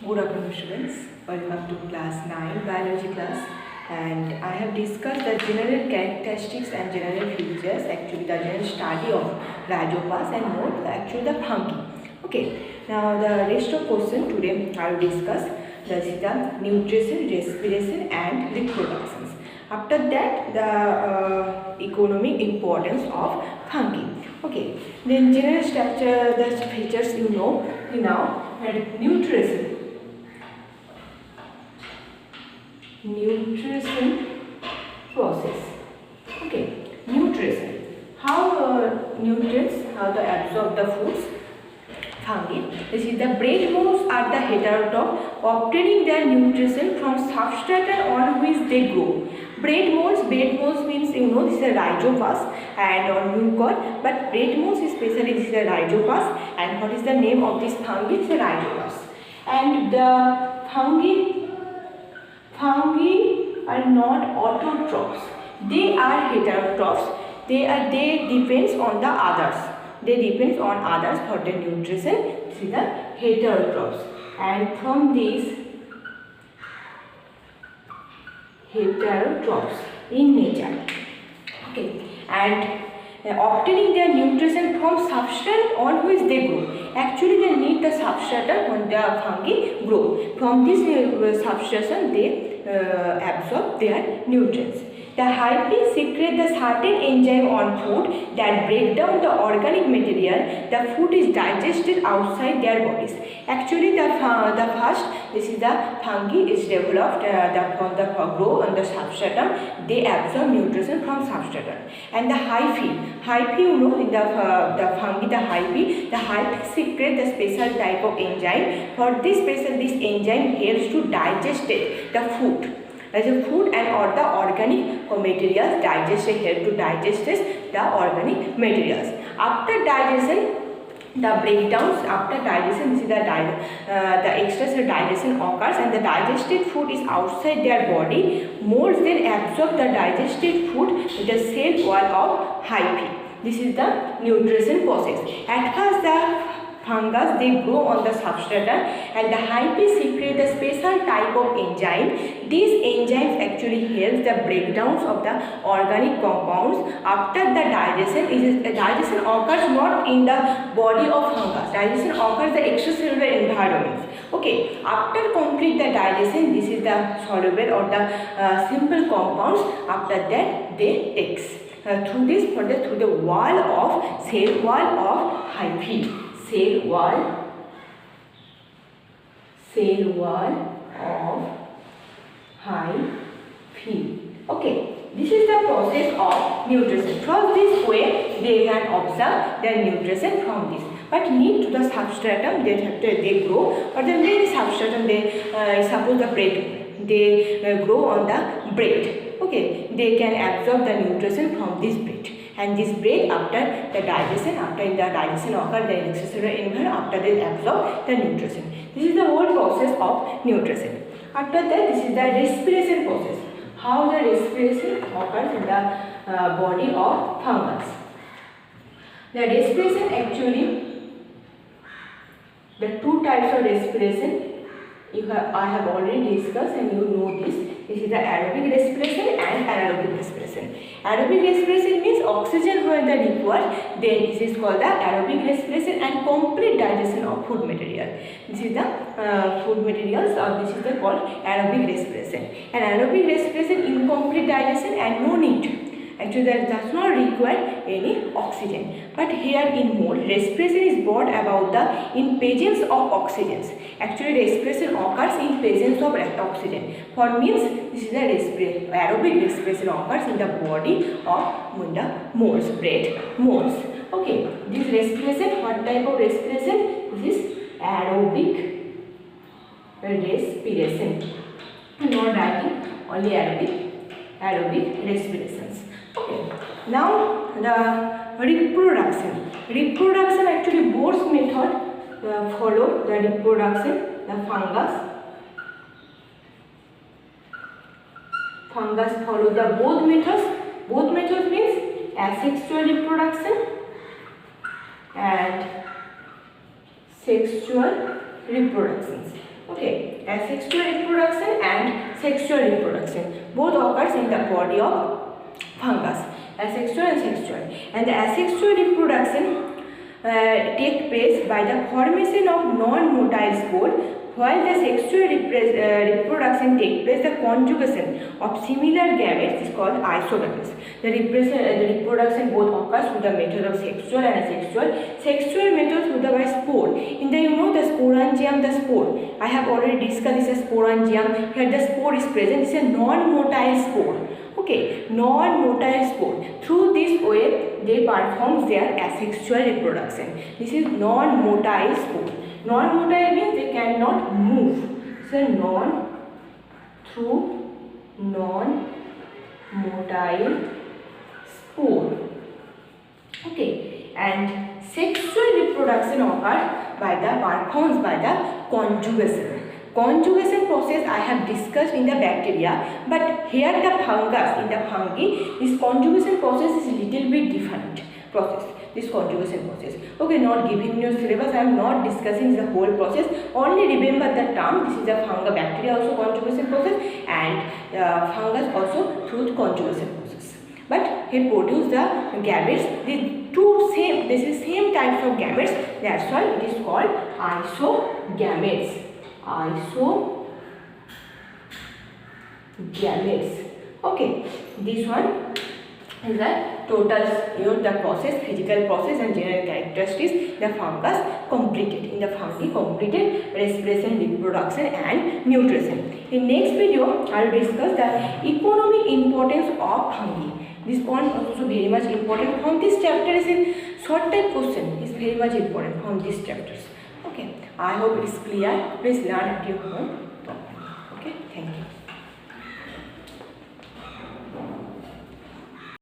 Good afternoon, students. Welcome to class 9 biology class, and I have discussed the general characteristics and general features, actually the general study of rhizopas and more actually the fungi. Okay, now the rest of question today I will discuss the nutrition, respiration and reproductions. After that, the economic importance of fungi. Okay, then general structure, the features you know now, and nutrition process. Okay, nutrition. How nutrients how to absorb the foods. Fungi. This is the braid molds are the heterotroph, obtaining their nutrition from substrata on which they grow. Braid molds means this is a rhizopas and or mucor, but braid molds especially this is a rhizopas. And what is the name of this fungi? It's a rhizopas. And the fungi are not autotrophs. They are heterotrophs. They depends on the others. They depends on others for the nutrition. This is the heterotrophs. And from these heterotrophs in nature. Okay. And obtaining their nutrition from substrate on which they grow. Actually, they need the substrate when the fungi grow. From this substrate, they absorb their nutrients. The hyphae secrete the certain enzyme on food that break down the organic material. The food is digested outside their bodies. Actually, the first, this is the fungi is developed from the grow on the substratum. They absorb nutrition from substratum. And the hyphae you know in the fungi, the hyphae secrete the special type of enzyme. For this enzyme helps to digest the food. As a food and or the organic materials help to digest the organic materials. After digestion, the breakdowns after digestion, this is the extracellular digestion occurs and the digested food is outside their body. Molds then absorb the digested food with the cell wall of hyphae. This is the nutrition process. At first, the fungus they grow on the substrata and the hyphae secrete the special type of enzyme. These enzymes actually help the breakdowns of the organic compounds. After the digestion occurs not in the body of fungus. Digestion occurs in the extracellular environments. Okay, after complete the digestion, this is the soluble or the simple compounds. After that, they takes through the wall of cell wall of hyphae. Cell wall of hyphae. Okay, this is the process of nutrition. From this way, they can observe their nutrition from this. But need to the substratum, they grow. Or the main substratum, they suppose the bread, they grow on the bread. Okay, they can absorb the nutrition from this bread. And this break after the digestion occurs the extracellular environment, after they absorb the nutrition. This is the whole process of nutrition. After that, this is the respiration process. How the respiration occurs in the body of fungus. The respiration actually, the two types of respiration I have already discussed and you know this. This is the aerobic respiration and anaerobic respiration. Aerobic respiration means oxygen when the required, then this is called the aerobic respiration and complete digestion of food material. This is the food materials or this is the called aerobic respiration. And aerobic respiration incomplete digestion and no need. Actually, that does not require any oxygen. But here in mold, respiration is brought about in presence of oxygen. Actually, respiration occurs in presence of oxygen. For means this is the aerobic respiration occurs in the body of the molds, bread molds. Okay, this respiration, what type of respiration? This is aerobic respiration. Not writing, only aerobic respirations. Okay. Now the reproduction. Reproduction actually both method follow the reproduction. The fungus follow the both methods. Both methods means asexual reproduction and sexual reproductions. Okay, asexual reproduction and sexual reproduction both occurs in the body of fungus, asexual and sexual. And the asexual reproduction take place by the formation of non-motile spore, while the sexual reproduction takes place the conjugation of similar gametes is called isogametes. The reproduction both occurs through the method of sexual and asexual. Sexual method through the by spore. In the the sporangium, the spore. I have already discussed this sporangium. Here the spore is present. It's a non-motile spore. Okay, non-motile spore. Through this way, they perform their asexual reproduction. This is non-motile spore. Non-motile means they cannot move. So through non-motile spore. Okay, and sexual reproduction occurs performed by the conjugation. Conjugation process I have discussed in the bacteria, but here the fungus, in the fungi, this conjugation process is little bit different process. This conjugation process. Okay, not giving you syllabus, I am not discussing the whole process. Only remember the term. This is a fungal bacteria also conjugation process, and fungus also through conjugation process. But he produce the gametes. This is same types of gametes. That's why it is called isogametes. Isogametes. Okay, this one is the total, the process, physical process and general characteristics the fungus completed. In the fungi completed respiration, reproduction and nutrition. In next video, I will discuss the economic importance of fungi. This point also very much important from this chapter. Is a short type question is very much important from these chapters. Okay, I hope it is clear. Please learn at your home. Okay, thank you.